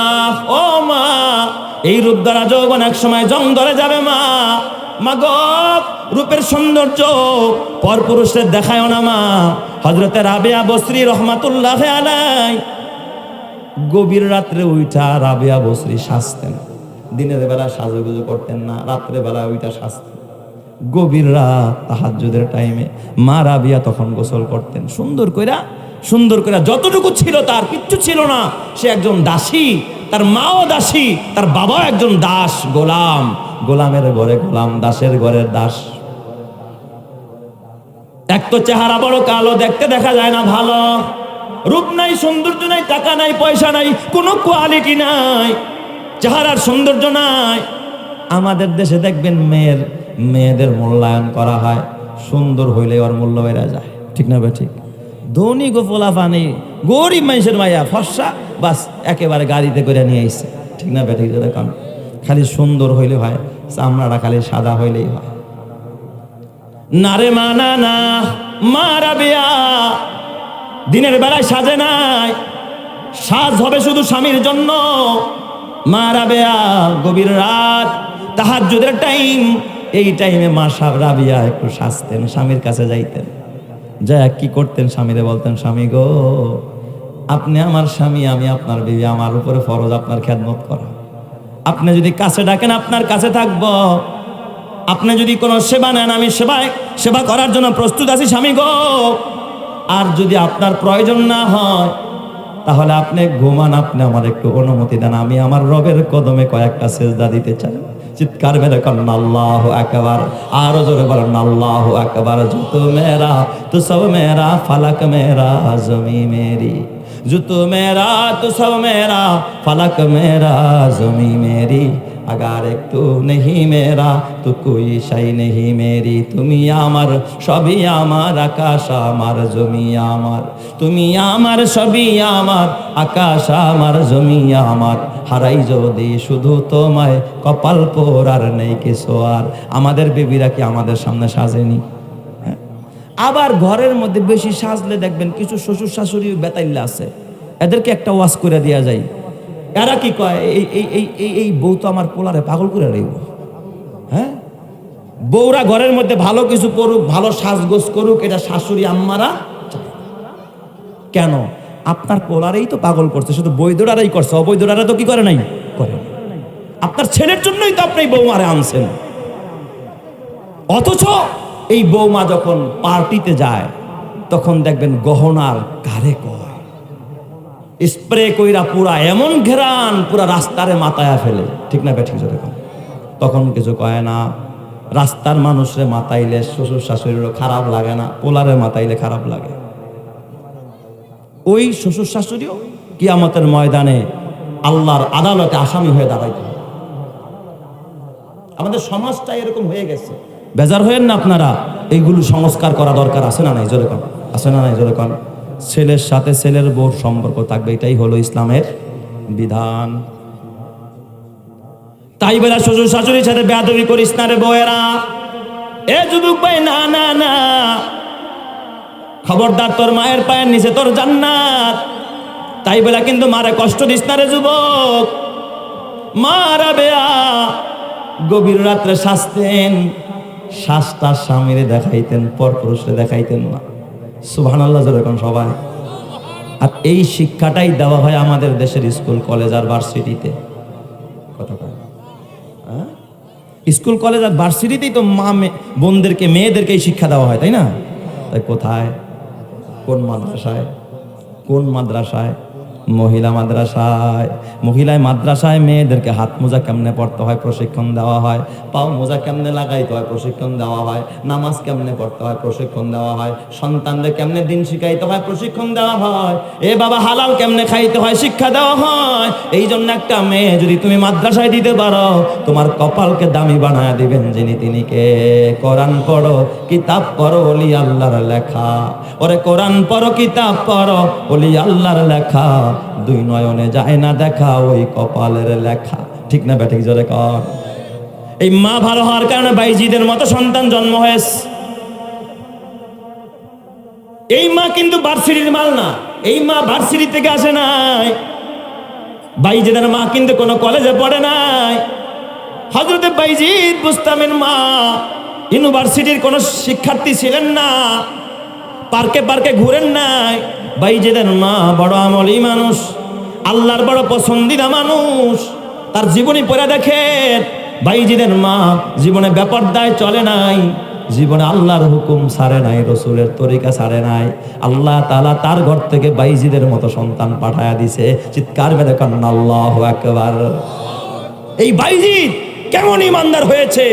ও মা, এই রূপ দ্বারা যৌবন এক সময় জং ধরে যাবে। মা, মা গো, রূপের সৌন্দর্য পরপুরুষের দেখায় না মা। হযরতে রাবিয়া বসরি রহমাতুল্লাহ আলাই গভীর রাত্রে উঠা রাবিয়া বসরি সাজতেন। দিনের বেলা সাজুগুজু করতেন না, রাত্রে বেলা ওইটা সাজতেন। গভীর রাত তাহাজ্জুদের টাইমে মা রাবিয়া তখন গোসল করতেন সুন্দর কইরা, সুন্দর করে। যতটুকু ছিল তার কিচ্ছু ছিল না, সে একজন দাসী, তার মাও দাসী, তার বাবাও একজন দাস, গোলাম। গোলামের ঘরে গোলাম, দাসের ঘরের দাস। এক তো চেহারা বড় কালো, দেখতে দেখা যায় না ভালো, রূপ নাই, সৌন্দর্য নাই, টাকা নাই, পয়সা নাই, কোনো কোয়ালিটি নাই, চেহারার সৌন্দর্য নাই। আমাদের দেশে দেখবেন মেয়েদের মূল্যায়ন করা হয়, সুন্দর হইলে ওর মূল্য বেড়ে যায়। ঠিক না ভাই? ঠিক। ধনী গোফলা পানি, গরিব মানুষের মাইয়া ফর্সা, বাস একেবারে গাড়িতে করে নিয়ে আইছে। ঠিক না বেঠিক? কারণ খালি সুন্দর হইলে হয়, চামড়াটা খালি সাদা হইলেই হয় না রে। মানা না, মা রাবিয়া দিনের বেলায় সাজে নাই, সাজ হবে শুধু স্বামীর জন্য। মা রাবিয়া গভীর রাত তাহাজ্জুদের টাইম, এই টাইমে মা রাবিয়া একটু সাজতেন, স্বামীর কাছে যাইতেন। যা কি করতেন? স্বামীরে বলতেন, স্বামী গো, আপনি আমার স্বামী, আমি আপনার বিবি, আমার উপরে ফরজ আপনার খেদমত করা। আপনি যদি কাছে ডাকেন আপনার কাছে থাকব, আপনি যদি কোনো সেবা নেন আমি সেবা করার জন্য প্রস্তুত আছি স্বামী গো। আর যদি আপনার প্রয়োজন না হয় তাহলে আপনি ঘুমান, আপনি আমার একটু অনুমতি দেন, আমি আমার রবের কদমে কয়েকটা সেজদা দিতে চাই। চিৎকার মেরে করেন আল্লাহু আকবার। আরো জোরে বলেন আল্লাহু আকবার। जो तू मेरा तू सब मेरा, फलक मेरा जमी मेरी, जो तू मेरा तू सब मेरा, फलक मेरा जमी मेरी, अगर एक तू नहीं मेरा तो कोई शाई नहीं मेरी। তুমি আমার সবই আমার, আকাশ আমার জমি আমার, তুমি আমার সবই আমার, আকাশ আমার জমি আমার, হারাই যদি শুধু তোমায়, কপাল পোড়ার নেই কিছু আর। আমাদের বেবিরা কি আমাদের সামনে সাজেনি? আবার ঘরের মধ্যে বেশি সাজলে দেখবেন কিছু শ্বশুর শাশুড়ি বেতাইল্লা আছে, এদেরকে একটা ওয়াজ করে দেওয়া যায়। এরা কি কয়, এই বউ তো আমার পোলারে পাগল করে রইব। হ্যাঁ, বউরা ঘরের মধ্যে ভালো কিছু করুক, ভালো সাজগোজ করুক, এটা শাশুড়ি আম্মারা কেন? আপনার পোলারেই তো পাগল করছে, শুধু বৈধরারাই করছে, অবৈধরারা তো কি করে নাই, করে। আপনার ছেলের জন্যই তো আপনি বৌমারে আনছেন। অথচ এই বৌমা যখন পার্টিতে যায় তখন দেখবেন গহনার কারে কয় স্প্রে কইরা পুরা এমন ঘেরান পুরা রাস্তারে মাথায় ফেলে। ঠিক না বেঠিক? তখন কিছু কয় না। রাস্তার মানুষরে মাতাইলে শ্বশুর শাশুড়িরও খারাপ লাগে না, পোলারে মাতাইলে খারাপ লাগে। ওই শ্বশুর শাশুড়িও কিয়ামতের ময়দানে আল্লাহর আদালতে আসামি হয়ে দাঁড়াইতে হবে। আমাদের সমাজটা এরকম হয়ে গেছে। বেজার হয়েন না আপনারা, এইগুলো সংস্কার করা দরকার আছে না নাই? জোরে কন, আছে না নাই? জোরে কন। ছেলের সাথে ছেলের বউর সম্পর্ক থাকবে, এটাই হলো ইসলামের বিধান। তাই বেলা শ্বশুর শাশুড়ির সাথে বেয়াদবি করিস না রে বউয়েরা। এ যুবক ভাই, না না না, খবরদার, তোর মায়ের পায়ের নিচে তোর জান্নাত। তাই বেলা কিন্তু মারে কষ্ট দিস না রে যুবক। মা রাবেয়া গভীর রাত্রে সাজতেন, শ্বাসটা স্বামীরে দেখাইতেন, পর পুরুষে দেখাইতেন না। সুবহানাল্লাহ জোরে কোন সবাই। আর এই শিক্ষাটাই দেওয়া হয় আমাদের দেশের স্কুল কলেজ আর ভার্সিটিতে। কথা কয় হ্যাঁ, স্কুল কলেজ আর ভার্সিটিতেই তো বোনদেরকে মেয়েদেরকে এই শিক্ষা দেওয়া হয়, তাই না? তাই কোথায়, কোন মাদ্রাসায়? কোন মাদ্রাসায়? মহিলা মাদ্রাসায়। মহিলায় মাদ্রাসায় মেয়েদেরকে হাত মোজা কেমনে পড়তে হয় প্রশিক্ষণ দেওয়া হয়, পাও মোজা কেমনে লাগাইতে হয় প্রশিক্ষণ দেওয়া হয়, নামাজ কেমনে পড়তে হয় প্রশিক্ষণ দেওয়া হয়, সন্তানদের কেমনে দিন শিখাইতে হয় প্রশিক্ষণ দেওয়া হয়, এ বাবা হালাল কেমনে খাইতে হয় শিক্ষা দেওয়া হয়। এই জন্য একটা মেয়ে যদি তুমি মাদ্রাসায় দিতে পারো, তোমার কপালকে দামি বানায় দিবেন যিনি তিনি কে? কোরআন পড়ো, কিতাব পড়ো, ওলি আল্লাহর লেখা। ওরে কোরআন পড়ো, কিতাব পড়ো, ওলি আল্লাহর লেখা। দুই নয়নে যায় না দেখা, ওই কপালের লেখা। ঠিক না ব্যাঠিক জোরে কর। এই মা ভালো হওয়ার কারণে বাইজিদের মতো সন্তান জন্ম হয়েছে। এই মা কিন্তু ভার্সিটির মাল না, এই মা ভার্সিটি থেকে আসে নাই। বাইজিদের মা কিন্তু কোনো কলেজে পড়ে নাই। হযরতে বাইজিদ বুস্তামের মা ইউনিভার্সিটির কোনো শিক্ষার্থী ছিলেন না, পার্কে পার্কে ঘুরেন নাই। বাইজিদের মা বড় আমলি মানুষ, আল্লাহর বড় পছন্দিদা মানুষ। তার জীবনী পড়ে দেখেন, বাইজিদের মা জীবনে বেপরদায় চলে নাই, জীবনে আল্লাহর হুকুম ছাড়ে নাই, রসুলের তরিকা ছাড়ে নাই। আল্লাহ তাআলা তার ঘর থেকে বাইজিদের মতো সন্তান পাঠায়া দিছে। চিৎকার মেরে কান্না আল্লাহু আকবার। এই বাইজিদ কেমন ইমানদার হয়েছে,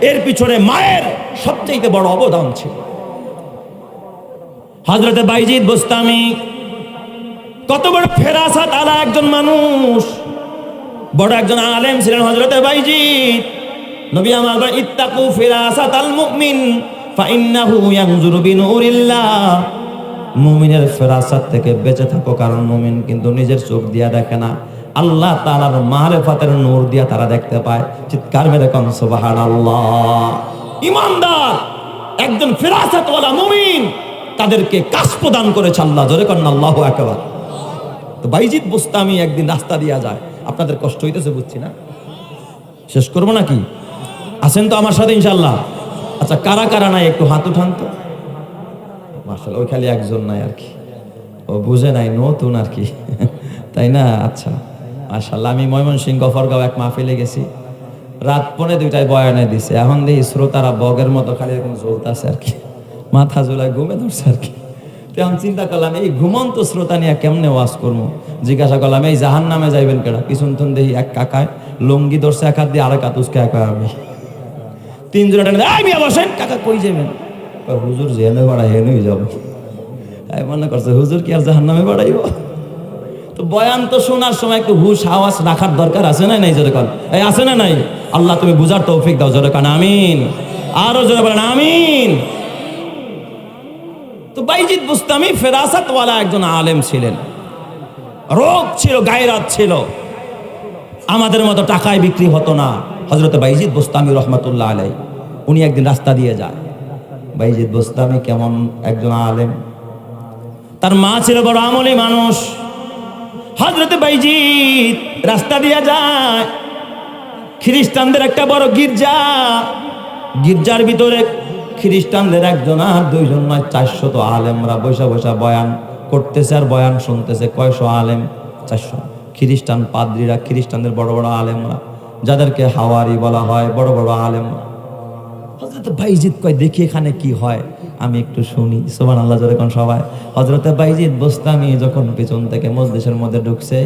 এর পিছনে মায়ের সবচেয়ে বড় অবদান ছিল। হযরতে বাইজিদ বুস্তামি কত বড় ফেরাসাত আলা একজন মানুষ, বড় একজন আলেম ছিলেন হযরতে বাইজিদ। নবী আমার বলেন, ইত্তাকু ফিরাসাতাল মুমিন ফাইন্নাহু ইয়ানজুরু বিনুরিল্লাহ। মুমিনের ফেরাসাত থেকে বেঁচে থাকো, কারণ মুমিন কিন্তু নিজের চোখ দিয়া দেখে না, আল্লাহ তাআলার মারিফাতের নূর দিয়া তারা দেখতে পায়। চিৎকার মেরে কোন সুবহানাল্লাহ। ইমানদার একজন ফেরাসাতওয়ালা মুমিন, তাদেরকে কাশফ দান করেছে আল্লাহ। জোরে কোন আল্লাহু আকবার। তো বাইজিদ বুস্তামি একদিন রাস্তা দিয়া যায়। আপনাদের কষ্ট হইতেছে বুঝছি না, শেষ করবো নাকি? আছেন তো আমার সাথে ইনশাল্লাহ? আচ্ছা, কারা কারা নাই একটু হাত উঠান তো। মাশাআল্লাহ, ওই খালি একজন নাই আর কি, ও বুঝে নাই, নতুন আর কি, তাই না? আচ্ছা মাশাআল্লাহ। আমি ময়মনসিংহ গফরগাঁও এক মাহফিলে গেছি, রাত 1:30টায় বয়ানে দিছে। এখন দেখি শ্রোতারা বগের মতো খালি এরকম জ্বলতেছে আর কি, মাথা ঝুলায় ঘুমে ধরছে আর কি। তো আমি চিন্তা করলাম, এই ঘুমন্ত শ্রোতা নিয়ে কেমনে ওয়াজ করবো। জিজ্ঞাসা করলাম, এই জাহান নামে যাইবেন কেডা? পিছন তুন দেখি এক কাকায় লুঙ্গি ধরছে এক হাত দিয়ে, আরেক হাত উস্কে একা। আমি তিনজনে টেনে মিয়া বসেন, কাকা কই যাবেন? হুজুর জেনে বাড়া হেনই যাবো। মনে করছে হুজুর কি আর জাহান নামে বাড়াইব? তো বয়ান তো শোনার সময় একটু হুশ হাওয়াস রাখার দরকার আছে না নাই? জোরে কান, এই আছে না নাই? আল্লাহ তুমি বুঝার তৌফিক দাও। জোরে কান আমিন। আরো জোরে বলেন আমিন। তো বাইজিদ বুস্তামি ফেরাসাতওয়ালা একজন আলেম ছিলেন, রোগ ছিল, গায়রাত ছিল, আমাদের মতো টাকায় বিক্রি হতো না। হযরতে বাইজিদ বুস্তামি রহমাতুল্লাহ আলাইহি, উনি একদিন রাস্তা দিয়ে যায়। বাইজিদ বুস্তামি কেমন একজন আলেম, তার মা ছিল বড় আমলি মানুষ। হযরতে বাইজিদ রাস্তা দিয়ে যায়, খ্রিস্টানদের একটা বড় গির্জা, গির্জার ভিতরে খ্রিস্টানদের একজন আর দুইজন নয় 400 আলেমরা বৈশা বৈশা বয়ান করতেছে আর বয়ান শুনতেছে। কয়শো আলেম? 400। খ্রিস্টান পাদ্রীরা, খ্রিস্টানদের বড় বড় আলেমরা, যাদেরকে হাওয়ারি বলা হয়, বড় বড় আলেম। হযরতে বাইজিদ কয়, দেখি এখানে কি হয়, আমি একটু শুনি। সুবহানাল্লাহ জোরে কোন সবাই। হযরতে বাইজিদ বুস্তামি যখন পিছন থেকে মজলিসের মধ্যে ঢুকছে,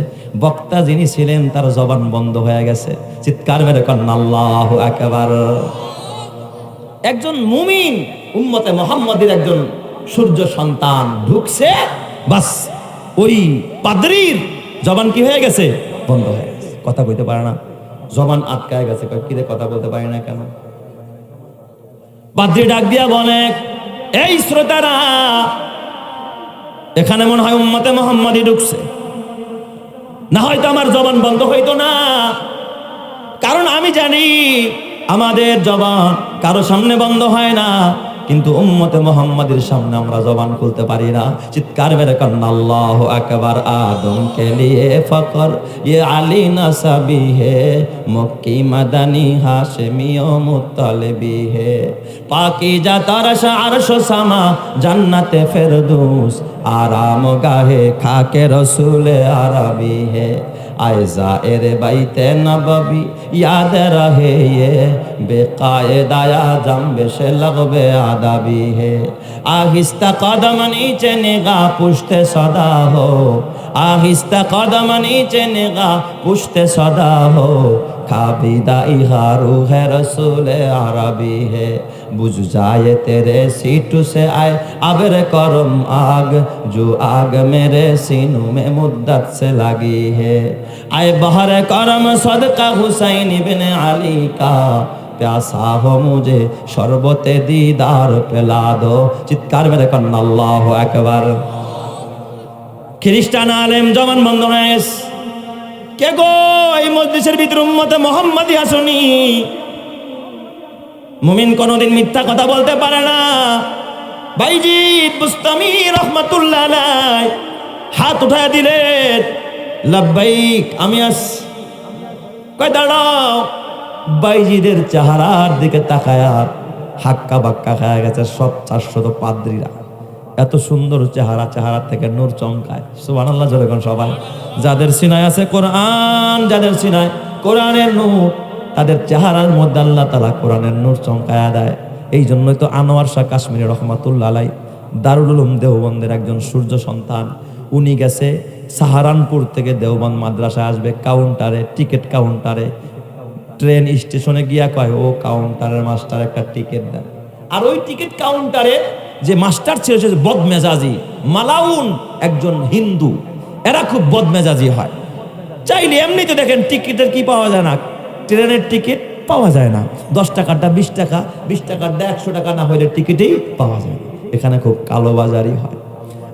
বক্তা যিনি ছিলেন তার জবান বন্ধ হয়ে গেছে। চিৎকার মেরে কোন আল্লাহু আকবার। একজন মুমিন উম্মতে মুহাম্মাদের একজন সূর্য সন্তান ঢুকছে, বাস ওই পাদ্রীর জবান কি হয়ে গেছে? বন্ধ হয়ে গেছে, কথা কইতে পারে না, জবান আটকায় গেছে। কিরে কথা বলতে পারি না কেন? পাদ্রী ডাক দিয়া বলে, এই শ্রোতারা, এখানে মনে হয় উম্মতে মুহাম্মাদি ঢুকছে, না হয়তো আমার জবান বন্ধ হইতো না। কারণ আমি জানি আমাদের জবান কারো সামনে বন্ধ হয় না, কিন্তু উম্মতে মুহাম্মাদের সামনে আমরা জবান খুলতে পারি না। চিৎকার মেরে কান্না আল্লাহু আকবার। আদম কে লিয়ে ফকর ये আলী নসবি হে মক্কি মাদানী হাশমি ও মুত্তালিবি হে পাকিজা তারশ আরশ সামা জান্নাতে ফেরদৌস आराम गाहे खाके रसूल अरबी है आयजा एरे बैते नबवी याद रहे ये बेकायदाया जम्बे से लगबे आदबी है आहिस्ता कदम नीचे निगाह पुश्ते सदा हो आहिस्ता कदम नीचे निगाह पुश्ते सदा हो खाबिदा इहारू है रसूल अरबी है बुझ जाए तेरे सीटू से आए अबर करम आग जो आग मेरे सीनों में मुद्दत से लगी है आए बहर करम सदका हुसैन इब्ने अली का प्यासा हो मुझे शरबते दीदार पिला दो चित्कार मेरे कन्ना अल्लाहु अकबर খ্রিস্টান আলেম জবান বন্ধ হয়ে গেছে কে গো এই মজলিসের ভিতর উম্মতে মুহাম্মাদি আসনি মুমিন কোনদিন মিথ্যা কথা বলতে পারে না বাইজিদ বুস্তামি রহমাতুল্লাহ আলাইহি হাত উঠায় দিলেন লাব্বাইক আমি আস কই দাঁড়াও বাইজিদের চেহারার দিকে তাকায়া হাক্কা বাক্কা খায়া গেছে সব 400 পাদ্রীরা এত সুন্দর চেহারা থেকে নূর চমকায় সুবহানাল্লাহ জোরে কোন সবাই যাদের সিনায় আছে কোরআন যাদের সিনায় কোরআনের নূর তাদের চেহারার মধ্যে আল্লাহ তাআলা কোরআনের নূর চমকায়া দেয় এই জন্যই তো আনোয়ার শাহ কাশ্মীরি রহমাতুল্লাহ আলাইহি দারুল উলুম দেওবন্দের একজন সূর্য সন্তান উনি গেছে সাহারানপুর থেকে দেওবন্দ মাদ্রাসায় আসবে কাউন্টারে টিকিট কাউন্টারে ট্রেন স্টেশনে গিয়া কয় ও কাউন্টারের মাস্টার একটা টিকিট দেন আর ওই টিকিট কাউন্টারে যে মাস্টার ছিল সে বদমেজাজি মালাউন একজন হিন্দু এরা খুব বদমেজাজি হয় চাইলে এমনিতে দেখেন টিকিটের কি পাওয়া যায় না ট্রেনের টিকিট পাওয়া যায় না 10 টাকাটা 20 টাকা 20 টাকাটা 100 টাকা না হলে টিকিটই পাওয়া যায় না এখানে খুব কালোবাজারি হয়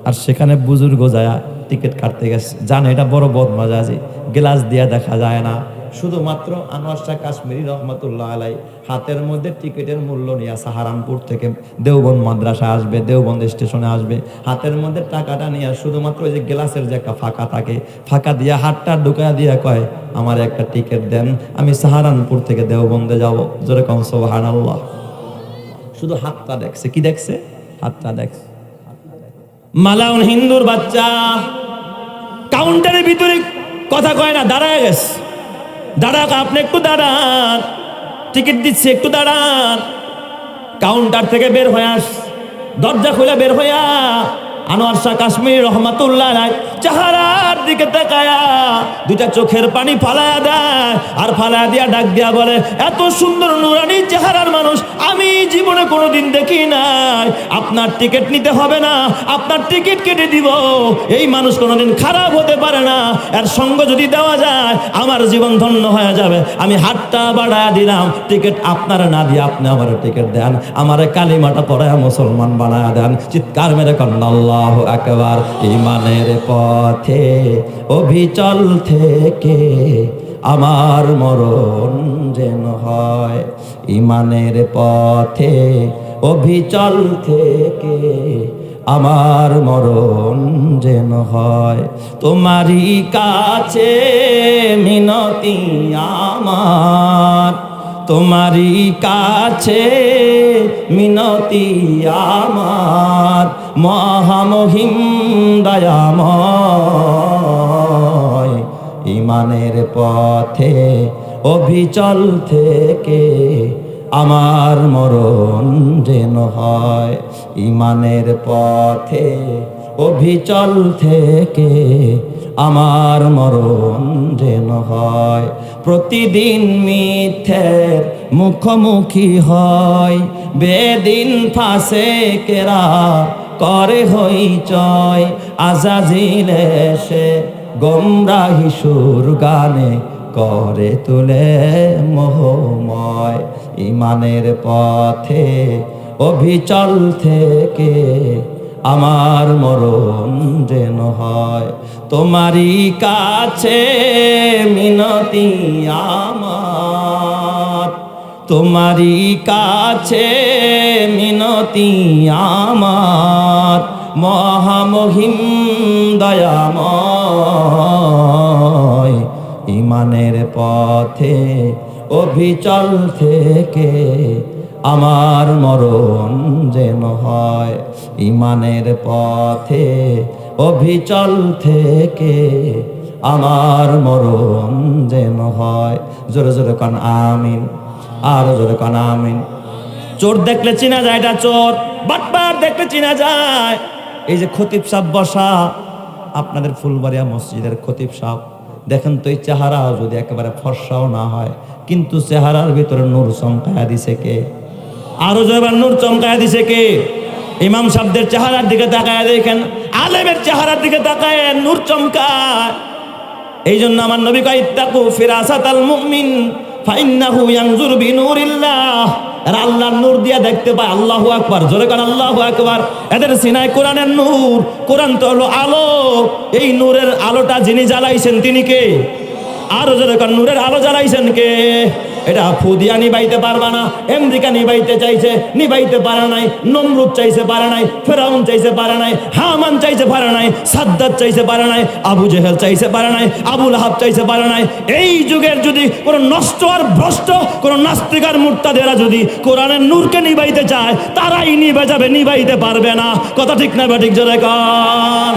আর সেখানে বুজুর্গ যায় টিকিট কাটতে গেছে জানে এটা বড় বদমেজাজি গ্লাস দিয়ে দেখা যায় না শুধুমাত্র আনোয়ার শাহ কাশ্মীরি রহমাতুল্লাহ আলাইহি হাতের মধ্যে টিকিটের মূল্য নিয়ে সাহারানপুর থেকে দেওবন্দ মাদ্রাসা আসবে দেওবন্দ স্টেশনে আসবে হাতের মধ্যে টাকাটা নিয়ে শুধুমাত্র ওই যে গ্লাসের যে একটা ফাঁকা থাকে ফাঁকা দিয়ে হাতটা ঢুকায়া দিয়ে কয় আমার একটা টিকিট দেন আমি সাহারানপুর থেকে দেওবন্দে যাব জোরে কম সুবহানাল্লাহ শুধু হাতটা দেখছে কি দেখছে হাতটা দেখছে মালাউন হিন্দুর বাচ্চা কাউন্টারের ভিতরে কথা কয় না দাঁড়ায় গেছে দাঁড়া আপনি একটু দাঁড়ান টিকিট দিচ্ছি একটু দাঁড়ান কাউন্টার থেকে বের হয়ে আস দরজা খুলে বের হইয়া আনোয়ার শাহ কাশ্মীরি রহমাতুল্লাহ আলাইহি চেহারার দিকে তাকায়া দুইটা চোখের পানি ফালায়া দেয় আর ফালায়া দিয়া ডাক দিয়া বলে এত সুন্দর নুরানি চেহারার মানুষ আমি জীবনে কোনোদিন দেখি নাই আপনার টিকিট নিতে হবে না আপনার টিকিট কেটে দিব এই মানুষ কোনোদিন খারাপ হতে পারে না এর সঙ্গ যদি দেওয়া যায় আমার জীবন ধন্য হয়ে যাবে আমি হাতটা বাড়ায়া দিলাম টিকিট আপনারা না দিয়ে আপনি আমার টিকিট দেন আমারে কালিমাটা পড়ায়া মুসলমান বানায়া দেন চিৎকার মেরে কন্না আল্লাহু আকবার ঈমানের পথে অবিচল থেকে আমার মরণ যেন হয় ঈমানের পথে অবিচল থেকে আমার মরণ যেন হয় তোমারই কাছে মিনতি আমার তোমারই কাছে মিনতি আমার মহামহিম দয়াময় ঈমানের পথে অবিচল থেকে আমার মরণ যেন হয় ঈমানের পথে অবিচল থেকে আমার মরণ যেন হয় প্রতিদিন মিথ্যের মুখোমুখি হয় বেদিন ফাসেকেরা করে হইচয় আজাজিল এসে গোমরাহি সুর গানে করে তুলে মোহময় ঈমানের পথে অবিচল থেকে আমার মরণ যেন হয় তোমারই কাছে মিনতি আমার তোমারই কাছে মিনতি আমার, মহামহিম দয়াময়, ইমানের পথে অবিচল থেকে আমার মরণ যেন হয়। ইমানের পথে অবিচল থেকে আমার মরণ যেন হয়। জোরে জোরে কান আমিন, আর জোরে কান আমিন। চোর দেখলে চিনা যায় এটা চোর, বাটপার দেখলে চিনা যায়। এই যে খতিব সাহেব বসা, আপনাদের ফুলবাড়িয়া মসজিদের খতিব সাহেব, দেখেন তো এই চেহারা যদি একেবারে ফর্সাও না হয়, কিন্তু চেহারার ভিতরে নূর চমকায়া দিছে কে? আরো জোরে নূর চমকায়া দিছে কে? ইমাম সাহেবদের চেহারার দিকে তাকায় দেখেন, আলেমের চেহারার দিকে তাকায় নূর চমকায়। এই জন্য আমার নবী কয় ইত্তাকু ফিরাসাতাল মুমিন ফাইন্নাহু ইয়ানজুরু বিনুরিল্লাহ। এরা আল্লাহর নূর দিয়া দেখতে পায়। আল্লাহু আকবার, জোরে কান আল্লাহু আকবার। এদের সিনায় কোরআনের নূর। কোরআন তো হলো আলো। এই নূরের আলোটা যিনি জ্বালাইছেন তিনি কে? আরো জোরে কান, নূরের আলো জ্বালাইছেন কে? এটা ফুদিয়া নিবাইতে পারবা না। আমেরিকা নিবাইতে চাইছে, নিবাইতে পারে নাই। নমরুদ চাইছে, পারে নাই। ফেরাউন চাইছে, পারে নাই। হামান চাইছে, পারে নাই। সাদ্দাত চাইছে, পারে নাই। আবু জেহেল চাইছে, পারে নাই। আবু লাহাব চাইছে, পারে নাই। এই যুগের যদি কোন নষ্ট আর ভ্রষ্ট কোন নাস্তিক আর মুরতাদেরা যদি কোরআনের নূরকে নিবাইতে চায়, তারাই নিবে যাবে, নিবাইতে পারবে না। কথা ঠিক না? ঠিক জোরে কান।